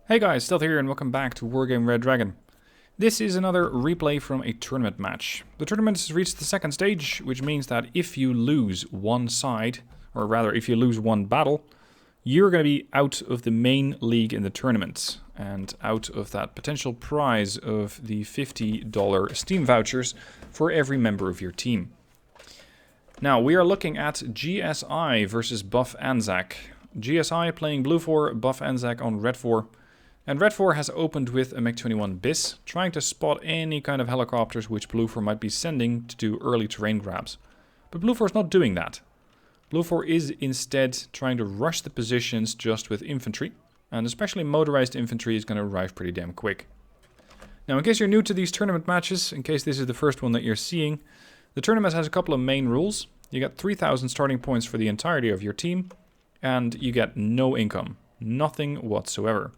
Hey guys, Stealth here and welcome back to Wargame Red Dragon. This is another replay from a tournament match. The tournament has reached the second stage, which means that if you lose one side, or rather if you lose one battle, you're going to be out of the main league in the tournament and out of that potential prize of the $50 Steam vouchers for every member of your team. Now we are looking at GSI versus BuffANZAC. GSI playing Bluefor, BuffANZAC on Redfor. And Redfor has opened with a MiG-21 BIS, trying to spot any kind of helicopters which Bluefor might be sending to do early terrain grabs. But Bluefor is not doing that. Bluefor is instead trying to rush the positions just with infantry, and especially motorized infantry is going to arrive pretty damn quick. Now in case you're new to these tournament matches, in case this is the first one that you're seeing, the tournament has a couple of main rules. You get 3,000 starting points for the entirety of your team, and you get no income, nothing whatsoever.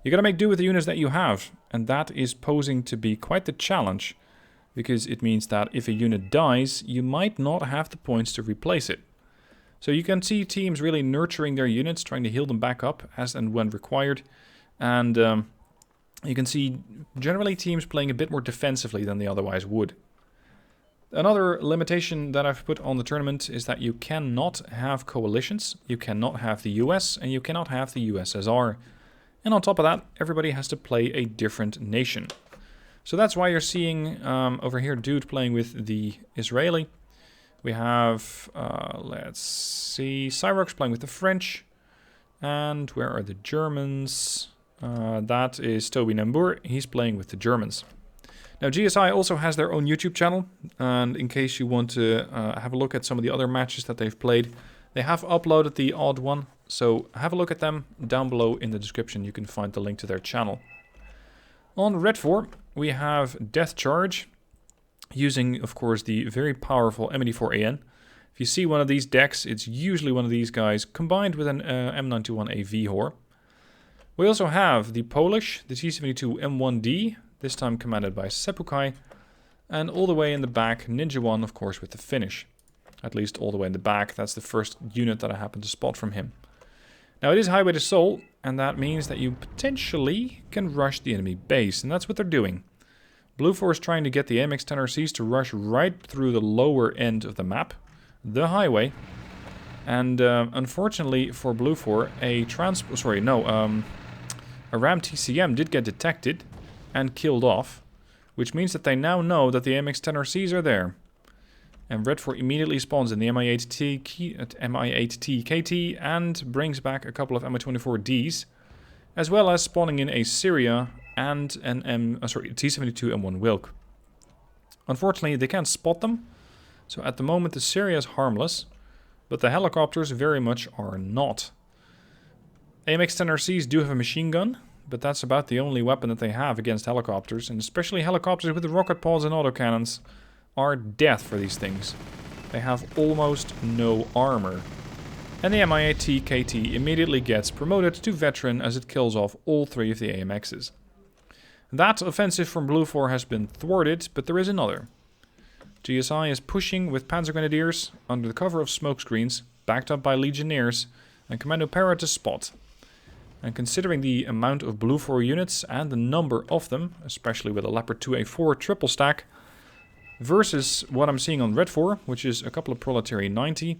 You gotta make do with the units that you have, and that is posing to be quite the challenge, because it means that if a unit dies, you might not have the points to replace it. So you can see teams really nurturing their units, trying to heal them back up as and when required, and you can see generally teams playing a bit more defensively than they otherwise would. Another limitation that I've put on the tournament is that you cannot have coalitions, you cannot have the US, and you cannot have the USSR. And on top of that, everybody has to play a different nation. So that's why you're seeing over here dude playing with the Israeli. We have, let's see, Cyrox playing with the French. And where are the Germans? That is Toby Nambour. He's playing with the Germans. Now GSI also has their own YouTube channel. And in case you want to have a look at some of the other matches that they've played, they have uploaded the odd one. So have a look at them. Down below in the description you can find the link to their channel. On Redfor we have Death Charge, using of course the very powerful M84AN. If you see one of these decks, it's usually one of these guys combined with an M91A Vihor. We also have the Polish, the T72 M1D, this time commanded by Sepukai, and all the way in the back Ninja 1 of course with the Finnish. At least all the way in the back, that's the first unit that I happened to spot from him. Now it is Highway to Seoul, and that means that you potentially can rush the enemy base, and that's what they're doing. Bluefor is trying to get the AMX 10RCs to rush right through the lower end of the map, the highway, and unfortunately for Bluefor, a Ram TCM did get detected and killed off, which means that they now know that the AMX 10RCs are there. And Redfor immediately spawns in the Mi-8T KT and brings back a couple of Mi-24Ds, as well as spawning in a Syria and an T-72 M1 Wilk. Unfortunately, they can't spot them, so at the moment the Syria is harmless, but the helicopters very much are not. AMX 10RCs do have a machine gun, but that's about the only weapon that they have against helicopters, and especially helicopters with rocket pods and autocannons are death for these things. They have almost no armor. And the Mi-8T KT immediately gets promoted to veteran as it kills off all three of the AMXs. That offensive from Bluefor has been thwarted, but there is another. GSI is pushing with Panzer Grenadiers under the cover of smokescreens, backed up by Legionnaires, and Commando Para to spot. And considering the amount of Bluefor units and the number of them, especially with a Leopard 2A4 triple stack, versus what I'm seeing on Redfor, which is a couple of Proletary 90,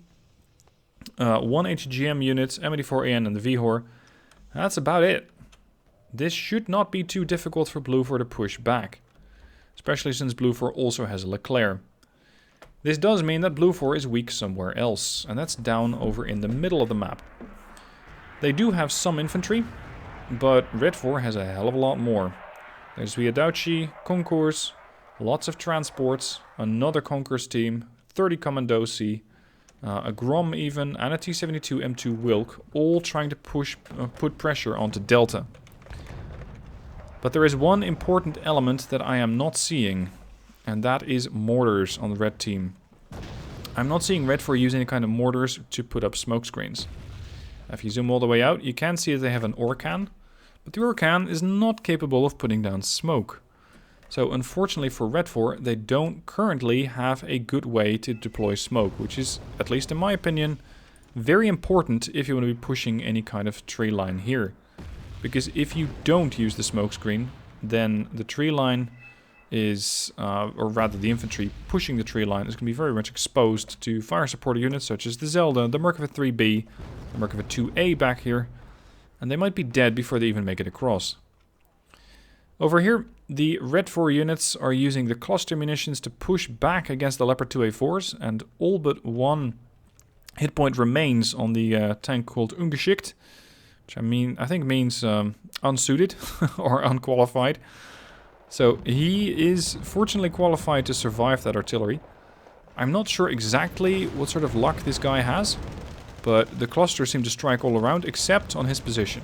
one HGM unit, M84AN and the Vihor. That's about it. This should not be too difficult for Bluefor to push back, especially since Bluefor also has a Leclerc. This does mean that Bluefor is weak somewhere else, and that's down over in the middle of the map. They do have some infantry, but Redfor has a hell of a lot more. There's Viadauchi, Concours, lots of transports, another Concours team, 30 Commandosi, a Grom even, and a T-72 M2 Wilk, all trying to put pressure onto Delta. But there is one important element that I am not seeing, and that is mortars on the red team. I'm not seeing Redfor use any kind of mortars to put up smoke screens. If you zoom all the way out, you can see that they have an Orkan, but the Orkan is not capable of putting down smoke. So unfortunately for Redfor, they don't currently have a good way to deploy smoke, which is, at least in my opinion, very important if you want to be pushing any kind of tree line here. Because if you don't use the smokescreen, then the tree line is, or rather the infantry pushing the tree line is going to be very much exposed to fire supporter units such as the Zelda, the Merkava 3B, the Merkava 2A back here, and they might be dead before they even make it across. Over here, the Redfor units are using the cluster munitions to push back against the Leopard 2A4s, and all but one hit point remains on the tank called Ungeschickt, which I think means unsuited or unqualified. So he is fortunately qualified to survive that artillery. I'm not sure exactly what sort of luck this guy has, but the clusters seem to strike all around except on his position.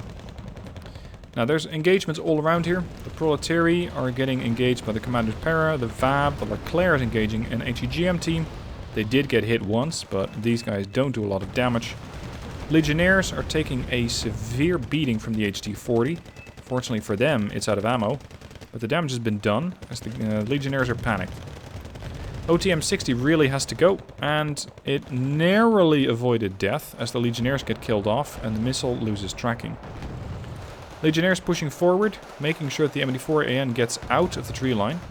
Now there's engagements all around here. The Proletari are getting engaged by the Commander Para, the VAB, the Leclerc is engaging an HEGM team. They did get hit once, but these guys don't do a lot of damage. Legionnaires are taking a severe beating from the HT-40. Fortunately for them, it's out of ammo, but the damage has been done as the Legionnaires are panicked. OTM-60 really has to go, and it narrowly avoided death as the Legionnaires get killed off and the missile loses tracking. Legionnaires pushing forward, making sure that the M84AN gets out of the tree line.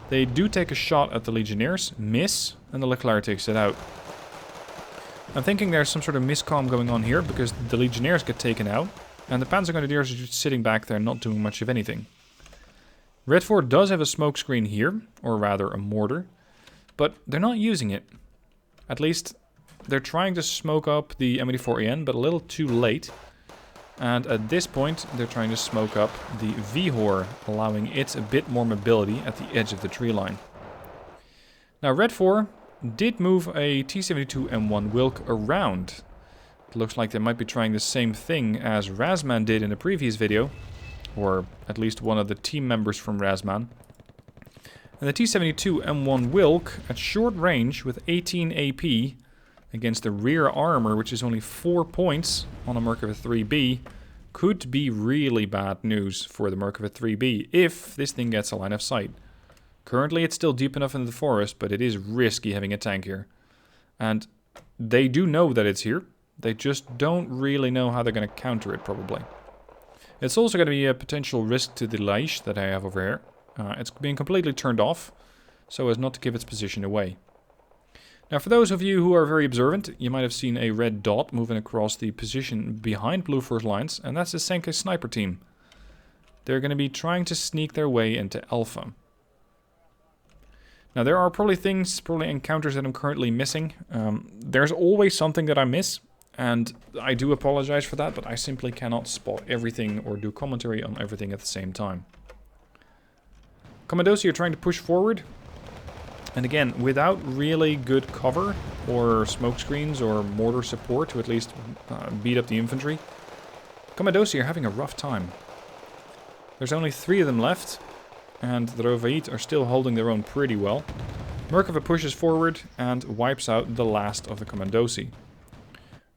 They do take a shot at the Legionnaires, miss, and the Leclerc takes it out. I'm thinking there's some sort of miscomm going on here because the Legionnaires get taken out, and the Panzergrenadiers are just sitting back there not doing much of anything. Redfor does have a smokescreen here, or rather a mortar, but they're not using it. At least, they're trying to smoke up the M84AN, but a little too late. And at this point, they're trying to smoke up the Vihor, allowing it a bit more mobility at the edge of the tree line. Now, Redfor did move a T-72 M1 Wilk around. It looks like they might be trying the same thing as Razman did in the previous video, or at least one of the team members from Razman. And the T-72 M1 Wilk at short range with 18 AP against the rear armor, which is only 4 points on a Merkava 3B, could be really bad news for the Merkava 3B if this thing gets a line of sight. Currently it's still deep enough into the forest, but it is risky having a tank here. And they do know that it's here, they just don't really know how they're going to counter it probably. It's also going to be a potential risk to the Laish that I have over here. It's being completely turned off, so as not to give its position away. Now, for those of you who are very observant, you might have seen a red dot moving across the position behind Bluefor's lines, and that's the Senke sniper team. They're going to be trying to sneak their way into Alpha. Now, there are probably encounters that I'm currently missing. There's always something that I miss, and I do apologize for that, but I simply cannot spot everything or do commentary on everything at the same time. Commandosi are trying to push forward. And again, without really good cover or smoke screens or mortar support to at least beat up the infantry, Commandosi are having a rough time. There's only 3 of them left, and the Rovait are still holding their own pretty well. Merkava pushes forward and wipes out the last of the Commandosi.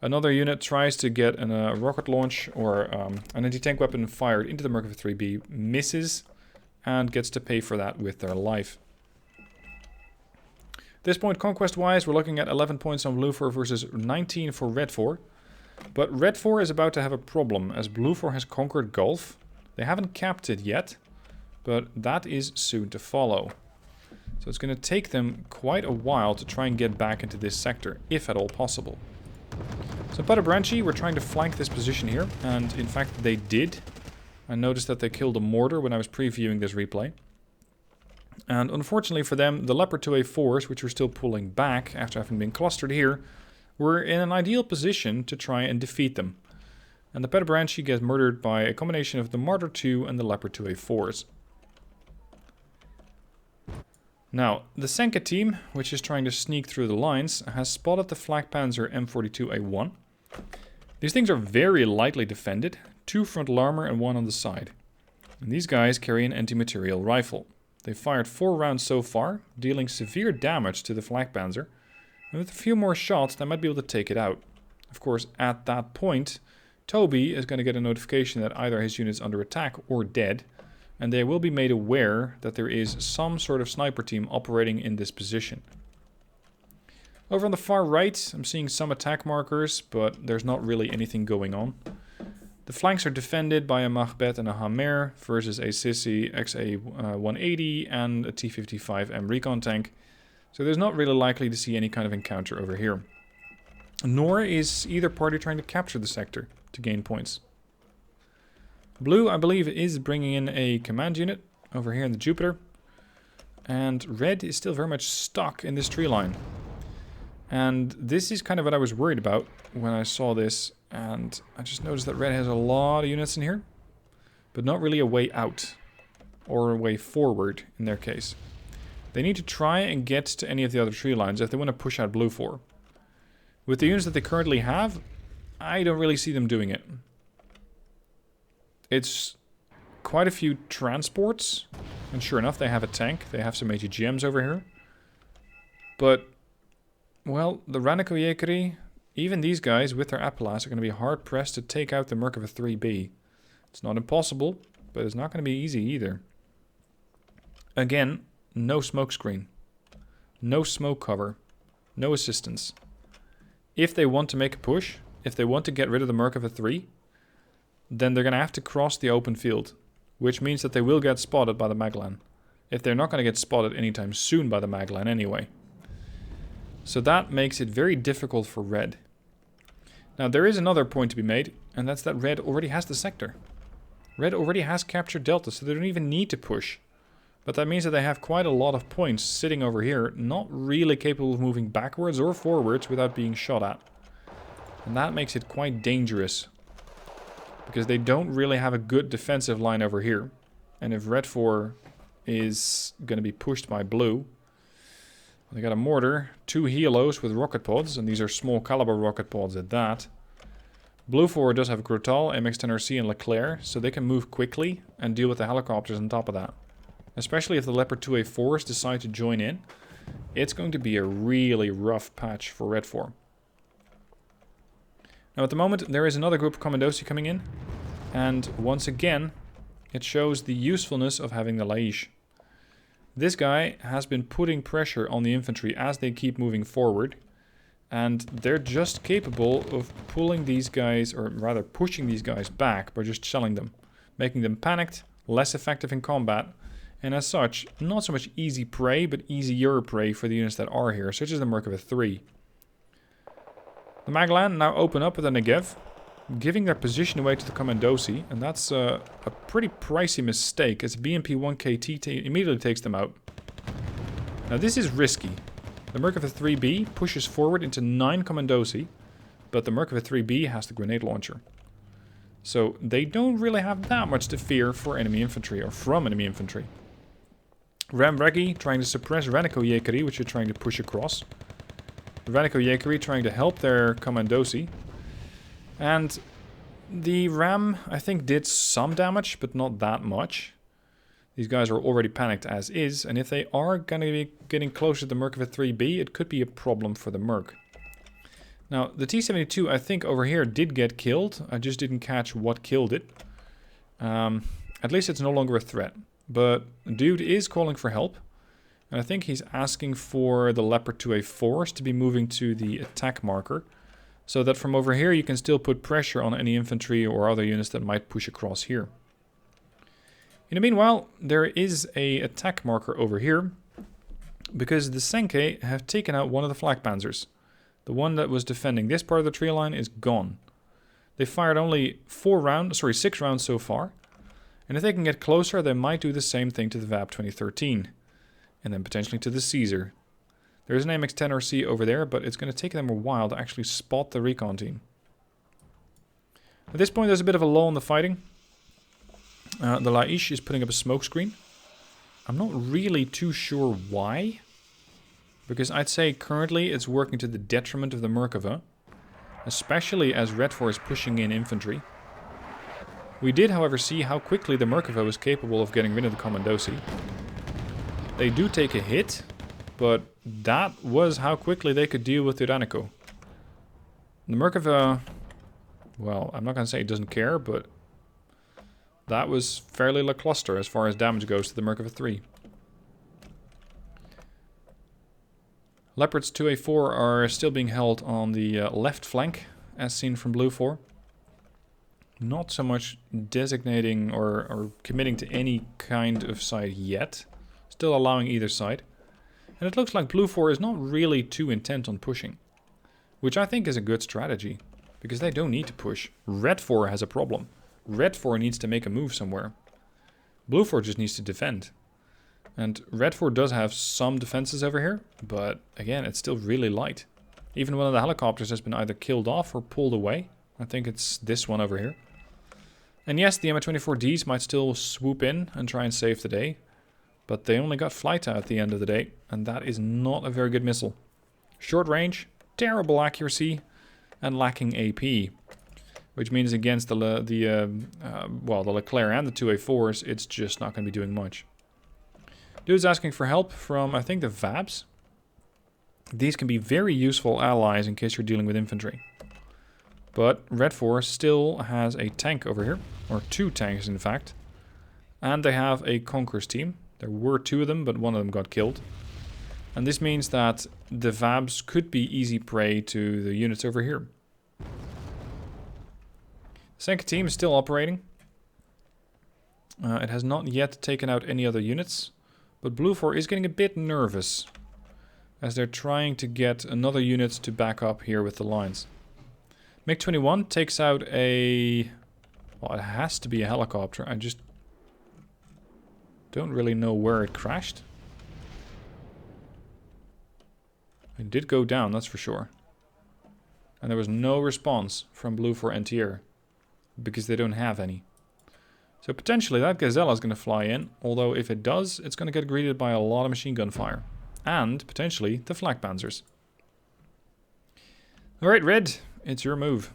Another unit tries to get a rocket launch or an anti-tank weapon fired into the Merkava 3B, misses, and gets to pay for that with their life. At this point, conquest-wise, we're looking at 11 points on Bluefor versus 19 for Redfor. But Redfor is about to have a problem, as Bluefor has conquered Gulf. They haven't capped it yet, but that is soon to follow. So it's going to take them quite a while to try and get back into this sector, if at all possible. So Padabranchi were trying to flank this position here, and in fact they did. I noticed that they killed a mortar when I was previewing this replay. And unfortunately for them, the Leopard 2A4s, which were still pulling back after having been clustered here, were in an ideal position to try and defeat them. And the Padabranchi gets murdered by a combination of the Martyr 2 and the Leopard 2A4s. Now, the Senke team, which is trying to sneak through the lines, has spotted the Flak Panzer M42A1. These things are very lightly defended, 2 frontal armor and 1 on the side. And these guys carry an anti-material rifle. They've fired 4 rounds so far, dealing severe damage to the Flak Panzer, and with a few more shots they might be able to take it out. Of course, at that point, Toby is going to get a notification that either his unit is under attack or dead, and they will be made aware that there is some sort of sniper team operating in this position. Over on the far right, I'm seeing some attack markers, but there's not really anything going on. The flanks are defended by a Macbeth and a Hammer versus a Sissy XA-180 and a T-55M recon tank. So there's not really likely to see any kind of encounter over here. Nor is either party trying to capture the sector to gain points. Blue, I believe, is bringing in a command unit over here in the Jupiter. And red is still very much stuck in this tree line. And this is kind of what I was worried about when I saw this. And I just noticed that red has a lot of units in here. But not really a way out. Or a way forward in their case. They need to try and get to any of the other tree lines if they want to push out Bluefor. With the units that they currently have, I don't really see them doing it. It's quite a few transports. And sure enough, they have a tank. They have some ATGMs over here. But, well, the Ranakoyekeri, even these guys with their Appelas are going to be hard-pressed to take out the Merkava 3B. It's not impossible, but it's not going to be easy either. Again, no smokescreen. No smoke cover. No assistance. If they want to make a push, if they want to get rid of the Merkava 3, then they're going to have to cross the open field. Which means that they will get spotted by the Maglan. If they're not going to get spotted anytime soon by the Maglan anyway. So that makes it very difficult for red. Now there is another point to be made, and that's that red already has the sector. Red already has captured Delta, so they don't even need to push. But that means that they have quite a lot of points sitting over here, not really capable of moving backwards or forwards without being shot at. And that makes it quite dangerous. Because they don't really have a good defensive line over here. And if Redfor is going to be pushed by blue, they got a mortar, 2 helos with rocket pods, and these are small caliber rocket pods at that. Bluefor does have Grotal, MX-10RC and Leclerc, so they can move quickly and deal with the helicopters on top of that. Especially if the Leopard 2A4s decide to join in, it's going to be a really rough patch for Redfor. Now at the moment there is another group of Commandosi coming in, and once again it shows the usefulness of having the Laish. This guy has been putting pressure on the infantry as they keep moving forward, and they're just capable of pulling these guys, or rather pushing these guys back by just shelling them, making them panicked, less effective in combat, and as such not so much easy prey but easier prey for the units that are here, such as the Merkava 3. The Maglan now open up with a Negev, giving their position away to the Commandosi, and that's a pretty pricey mistake as BMP-1KT immediately takes them out. Now this is risky. The Merkava 3B pushes forward into 9 Commandosi, but the Merkava 3B has the grenade launcher. So they don't really have that much to fear for enemy infantry, or from enemy infantry. Ramregi trying to suppress Ranakoyekeri, which are trying to push across. Ranakoyekeri trying to help their Commandosi. And the Ram, I think, did some damage, but not that much. These guys are already panicked as is, and if they are going to be getting closer to the Merkava 3B, it could be a problem for the Merc. Now, the T-72, I think, over here did get killed. I just didn't catch what killed it. At least it's no longer a threat. But dude is calling for help. And I think he's asking for the Leopard 2A4s to be moving to the attack marker. So that from over here you can still put pressure on any infantry or other units that might push across here. In the meanwhile, there is a attack marker over here. Because the Senke have taken out one of the flak panzers. The one that was defending this part of the tree line is gone. They fired only 6 rounds so far. And if they can get closer, they might do the same thing to the VAP 2013. And then potentially to the Caesar. There's an MX-10RC over there, but it's going to take them a while to actually spot the recon team. At this point, there's a bit of a lull in the fighting. The Laish is putting up a smoke screen. I'm not really too sure why. Because I'd say currently it's working to the detriment of the Merkava. Especially as Redfor is pushing in infantry. We did, however, see how quickly the Merkava was capable of getting rid of the Commandosi. They do take a hit, but that was how quickly they could deal with Tyrannico. The Merkava, well, I'm not going to say it doesn't care, but that was fairly lackluster as far as damage goes to the Merkava 3. Leopards 2A4 are still being held on the left flank, as seen from Bluefor. Not so much designating or committing to any kind of side yet. Still allowing either side. And it looks like Bluefor is not really too intent on pushing. Which I think is a good strategy. Because they don't need to push. Redfor has a problem. Redfor needs to make a move somewhere. Bluefor just needs to defend. And Redfor does have some defenses over here. But again, it's still really light. Even one of the helicopters has been either killed off or pulled away. I think it's this one over here. And yes, the Mi-24Ds might still swoop in and try and save the day. But they only got flight at the end of the day. And that is not a very good missile. Short range, terrible accuracy, and lacking AP. Which means against the Leclerc and the 2A4s, it's just not going to be doing much. Dude's asking for help from, I think, the Vabs. These can be very useful allies in case you're dealing with infantry. But Redfor still has a tank over here. Or 2 tanks, in fact. And they have a Conquerors team. There were 2 of them, but one of them got killed. And this means that the Vabs could be easy prey to the units over here. The Senka team is still operating. It has not yet taken out any other units. But Bluefor is getting a bit nervous. As they're trying to get another unit to back up here with the lines. MiG-21 takes out a... Well, it has to be a helicopter. I just don't really know where it crashed. It did go down, that's for sure. And there was no response from Bluefor NTR. Because they don't have any. So potentially that Gazella is going to fly in. Although if it does, it's going to get greeted by a lot of machine gun fire. And potentially the flak panzers. Alright, Red, it's your move.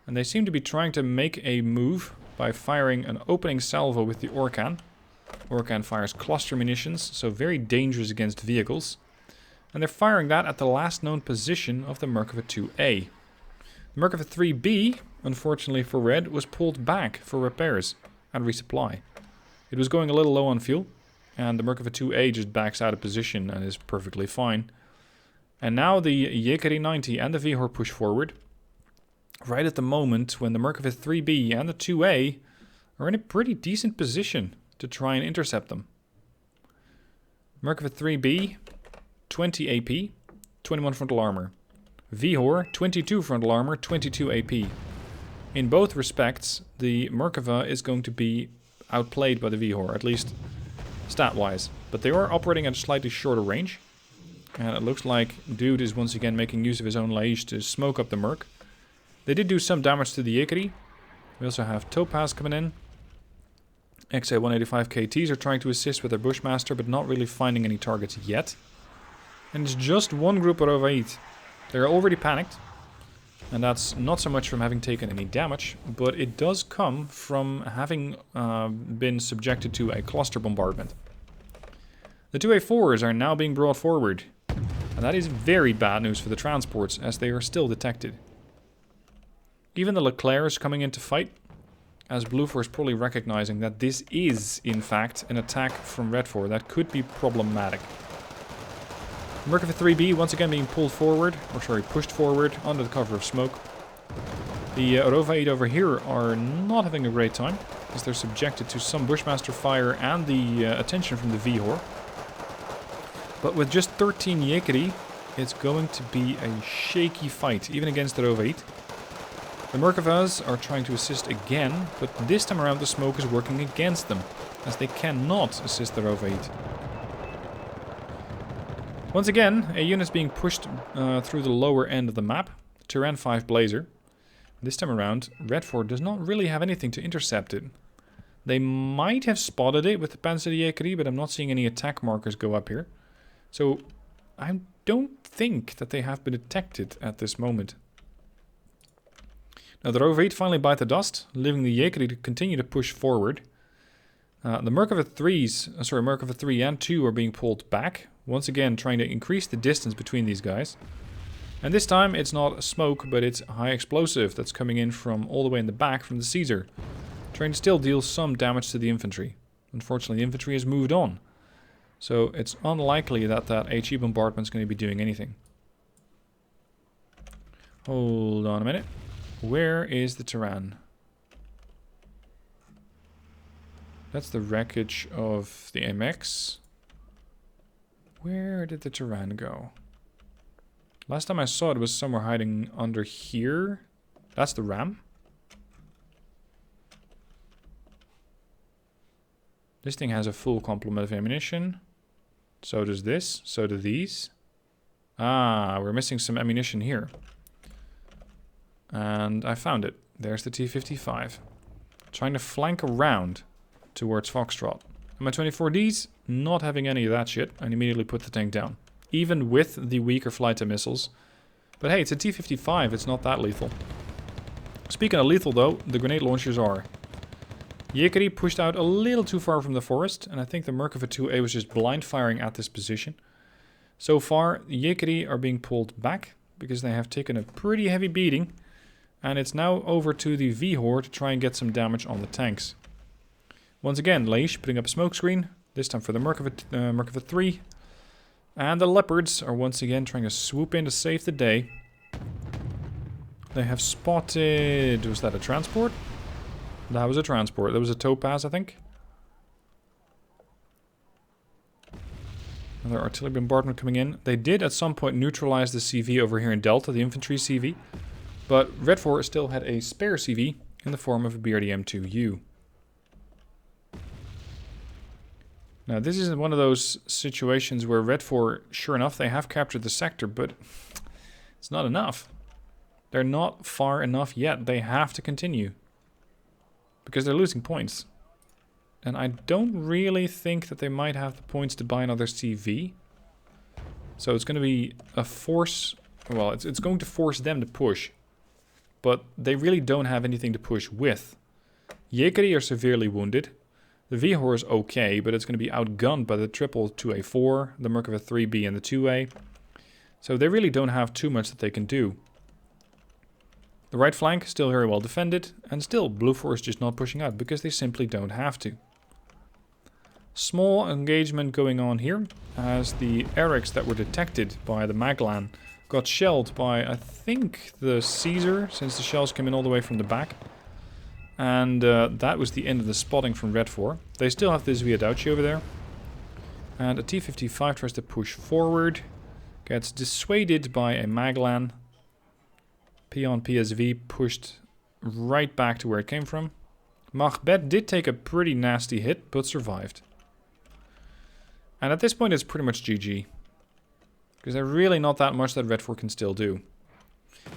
And they seem to be trying to make a move by firing an opening salvo with the Orkan. Orkan fires cluster munitions, so very dangerous against vehicles. And they're firing that at the last known position of the Merkava 2A. The Merkava 3B, unfortunately for Red, was pulled back for repairs and resupply. It was going a little low on fuel, and the Merkava 2A just backs out of position and is perfectly fine. And now the Yekeri 90 and the Vihor push forward, right at the moment when the Merkava 3B and the 2A are in a pretty decent position to try and intercept them. Merkava 3B, 20 AP, 21 frontal armor. Vihor, 22 frontal armor, 22 AP. In both respects, the Merkava is going to be outplayed by the Vihor, at least stat-wise. But they are operating at a slightly shorter range. And it looks like Dude is once again making use of his own Liege to smoke up the Merc. They did do some damage to the Yekeri. We also have Topaz coming in. XA-185 KTs are trying to assist with their Bushmaster, but not really finding any targets yet. And it's just one group of Rovait. They're already panicked. And that's not so much from having taken any damage, but it does come from having been subjected to a cluster bombardment. The 2A4s are now being brought forward. And that is very bad news for the transports, as they are still detected. Even the Leclerc is coming in to fight, as Bluefor is probably recognizing that this is, in fact, an attack from Redfor that could be problematic. Merkava 3B once again being pulled forward, or sorry, pushed forward under the cover of smoke. The Rovait over here are not having a great time, as they're subjected to some Bushmaster fire and the attention from the Vihor. But with just 13 Yekeri, it's going to be a shaky fight, even against the Rovait. The Merkavas are trying to assist again, but this time around the smoke is working against them, as they cannot assist the Rovait. Once again, a unit is being pushed through the lower end of the map, Terran 5 Blazer. This time around, Redfor does not really have anything to intercept it. They might have spotted it with the Panzer Yekeri, but I'm not seeing any attack markers go up here. So, I don't think that they have been detected at this moment. Now the Rovait finally bite the dust, leaving the Yekeri to continue to push forward. The Merkava 3 and 2 are being pulled back, once again trying to increase the distance between these guys. And this time it's not smoke, but it's high explosive that's coming in from all the way in the back from the Caesar, trying to still deal some damage to the infantry. Unfortunately, the infantry has moved on. So it's unlikely that that HE bombardment is going to be doing anything. Hold on a minute. Where is the Terran? That's the wreckage of the MX. Where did the Tyran go? Last time I saw it was somewhere hiding under here. That's the Ram. This thing has a full complement of ammunition. So does this. So do these. Ah, we're missing some ammunition here. And I found it. There's the T-55. Trying to flank around towards Foxtrot. And my 24Ds, not having any of that shit, and immediately put the tank down. Even with the weaker flight time missiles. But hey, it's a T-55, it's not that lethal. Speaking of lethal though, the grenade launchers are. Yekeri pushed out a little too far from the forest, and I think the Merkava 2A was just blind firing at this position. So far, Yekeri are being pulled back, because they have taken a pretty heavy beating. And it's now over to the Vihor to try and get some damage on the tanks. Once again, Leish putting up a smoke screen, this time for the Merkava 3. And the Leopards are once again trying to swoop in to save the day. They have spotted... Was that a transport? That was a transport. That was a Topaz, I think. Another artillery bombardment coming in. They did at some point neutralize the CV over here in Delta, the infantry CV. But Redfor still had a spare CV in the form of a BRDM-2U. Now this is one of those situations where Redfor, sure enough, they have captured the sector, but it's not enough. They're not far enough yet. They have to continue. Because they're losing points. And I don't really think that they might have the points to buy another CV. So it's going to be a force... Well, it's going to force them to push. But they really don't have anything to push with. Yekeri are severely wounded. The Vihor is okay, but it's going to be outgunned by the triple 2A4, the Merkava 3B and the 2A. So they really don't have too much that they can do. The right flank is still very well defended, and still Bluefor is just not pushing out, because they simply don't have to. Small engagement going on here, as the Erics that were detected by the Maglan got shelled by, I think, the Caesar, since the shells came in all the way from the back. And that was the end of the spotting from Redfor. They still have this Viadauci over there. And a T-55 tries to push forward, gets dissuaded by a Maglan. Pion PSV pushed right back to where it came from. Macbeth did take a pretty nasty hit, but survived. And at this point it's pretty much GG. Because there's really not that much that Redfor can still do.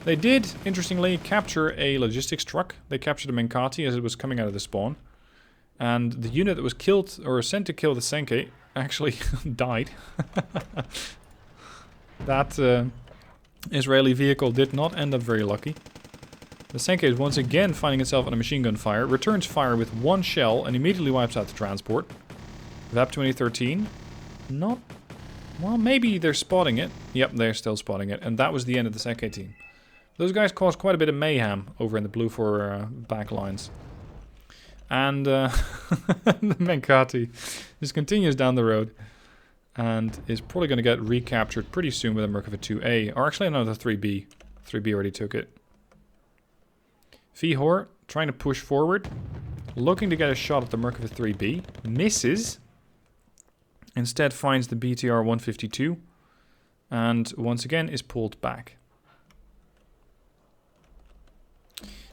They did, interestingly, capture a logistics truck. They captured a Menkati as it was coming out of the spawn. And the unit that was killed, or sent to kill the Senke, actually died. That Israeli vehicle did not end up very lucky. The Senke is once again finding itself on a machine gun fire, returns fire with one shell, and immediately wipes out the transport. VAP 2013. Not... Well, maybe they're spotting it. Yep, they're still spotting it. And that was the end of the Senke team. Those guys caused quite a bit of mayhem over in the Bluefor back lines. And the Menkati just continues down the road. And is probably going to get recaptured pretty soon with a Merkava 2A. Or actually another 3B. 3B already took it. Vihor trying to push forward. Looking to get a shot at the Merkava 3B. Misses. Instead finds the BTR 152. And once again is pulled back.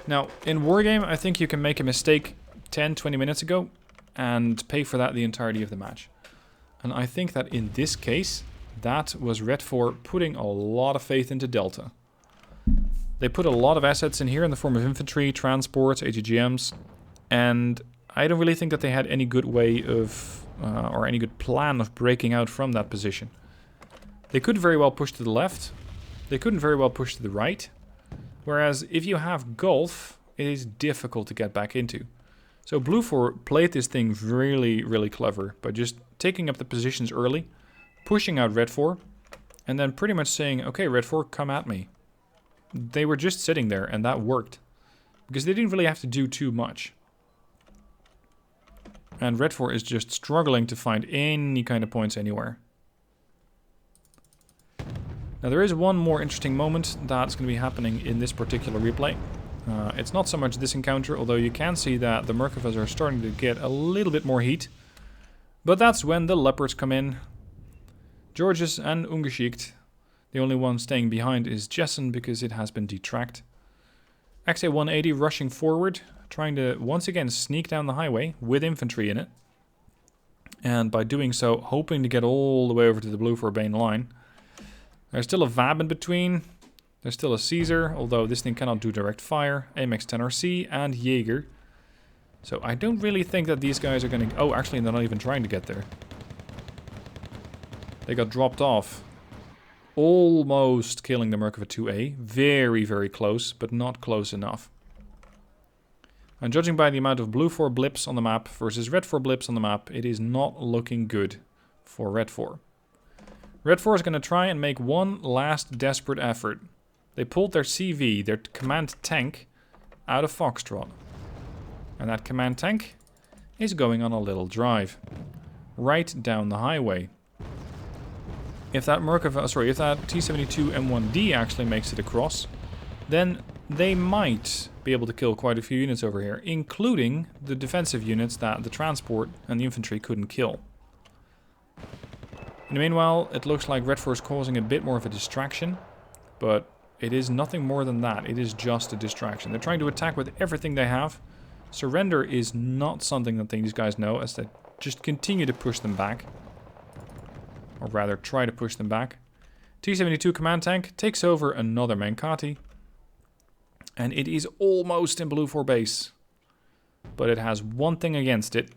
Now, in Wargame, I think you can make a mistake 10-20 minutes ago and pay for that the entirety of the match. And I think that in this case, that was Redfor putting a lot of faith into Delta. They put a lot of assets in here in the form of infantry, transports, ATGMs, and I don't really think that they had any good way of, or any good plan of breaking out from that position. They could very well push to the left, they couldn't very well push to the right, whereas if you have Gulf, it is difficult to get back into. So Bluefor played this thing really, really clever by just taking up the positions early, pushing out Redfor, and then pretty much saying, okay, Redfor, come at me. They were just sitting there, and that worked. Because they didn't really have to do too much. And Redfor is just struggling to find any kind of points anywhere. Now there is one more interesting moment that's going to be happening in this particular replay. It's not so much this encounter, although you can see that the Merkavas are starting to get a little bit more heat. But that's when the Leopards come in. Georges and Ungeschikt. The only one staying behind is Jessen because it has been detracked. XA-180 rushing forward, trying to once again sneak down the highway with infantry in it. And by doing so, hoping to get all the way over to the Bluefor main line. There's still a Vab in between. There's still a Caesar, although this thing cannot do direct fire. AMX 10RC and Jaeger. So I don't really think that these guys are going to... Oh, actually, they're not even trying to get there. They got dropped off. Almost killing the Merkava 2A. Very, very close, but not close enough. And judging by the amount of Bluefor blips on the map versus Redfor blips on the map, it is not looking good for Redfor. Redfor is going to try and make one last desperate effort. They pulled their CV, their command tank, out of Foxtrot. And that command tank is going on a little drive. Right down the highway. If that if that T-72 M1D actually makes it across, then they might be able to kill quite a few units over here, including the defensive units that the transport and the infantry couldn't kill. In the meanwhile, it looks like Redfor is causing a bit more of a distraction, but it is nothing more than that. It is just a distraction. They're trying to attack with everything they have. Surrender is not something that these guys know, as they just continue to push them back. Or rather, try to push them back. T-72 command tank takes over another Mankati. And it is almost in Bluefor base. But it has one thing against it.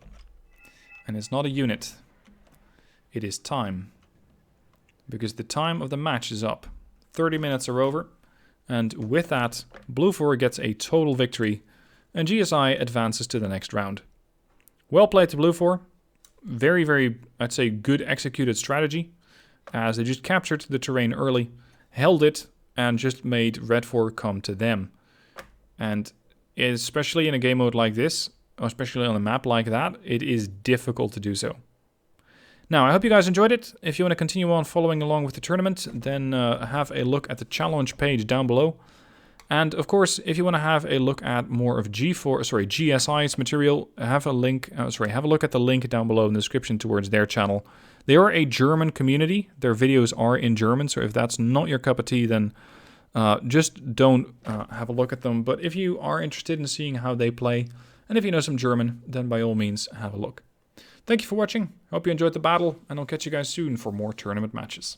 And it's not a unit. It is time. Because the time of the match is up. 30 minutes are over. And with that, Bluefor gets a total victory. And GSI advances to the next round. Well played to Bluefor. Very, very, I'd say, good executed strategy. As they just captured the terrain early, held it, and just made Redfor come to them. And especially in a game mode like this, especially on a map like that, it is difficult to do so. Now, I hope you guys enjoyed it. If you want to continue on following along with the tournament, then have a look at the challenge page down below. And of course, if you want to have a look at more of GSI's material, have a look at the link down below in the description towards their channel. They are a German community. Their videos are in German, so if that's not your cup of tea, then just don't have a look at them. But if you are interested in seeing how they play, and if you know some German, then by all means, have a look. Thank you for watching. Hope you enjoyed the battle, and I'll catch you guys soon for more tournament matches.